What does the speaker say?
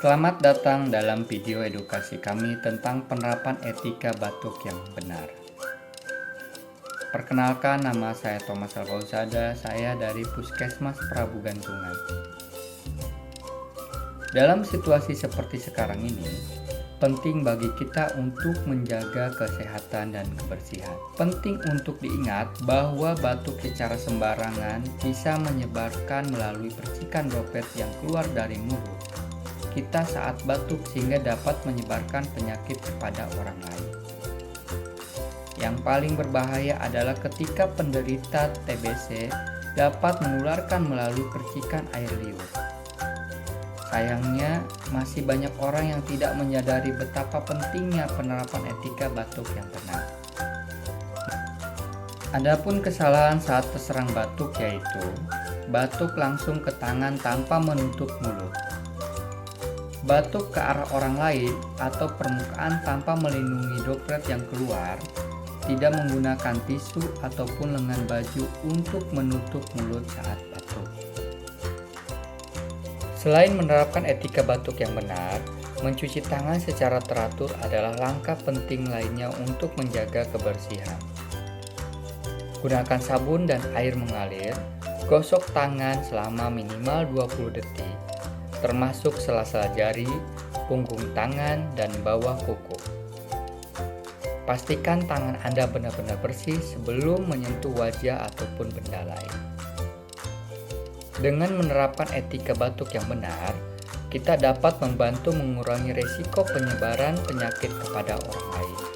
Selamat datang dalam video edukasi kami tentang penerapan etika batuk yang benar. Perkenalkan, nama saya Thomas Alfauzada, saya dari Puskesmas Prabu Gantungan. Dalam situasi seperti sekarang ini, penting bagi kita untuk menjaga kesehatan dan kebersihan. Penting untuk diingat bahwa batuk secara sembarangan bisa menyebarkan melalui percikan droplet yang keluar dari mulut kita saat batuk, sehingga dapat menyebarkan penyakit kepada orang lain. Yang paling berbahaya adalah ketika penderita TBC dapat menularkan melalui percikan air liur. Sayangnya, masih banyak orang yang tidak menyadari betapa pentingnya penerapan etika batuk yang benar. Adapun kesalahan saat terserang batuk yaitu batuk langsung ke tangan tanpa menutup mulut, batuk ke arah orang lain atau permukaan tanpa melindungi droplet yang keluar, tidak menggunakan tisu ataupun lengan baju untuk menutup mulut saat batuk. Selain menerapkan etika batuk yang benar, mencuci tangan secara teratur adalah langkah penting lainnya untuk menjaga kebersihan. Gunakan sabun dan air mengalir, gosok tangan selama minimal 20 detik, termasuk sela-sela jari, punggung tangan, dan bawah kuku. Pastikan tangan Anda benar-benar bersih sebelum menyentuh wajah ataupun benda lain. Dengan menerapkan etika batuk yang benar, kita dapat membantu mengurangi risiko penyebaran penyakit kepada orang lain.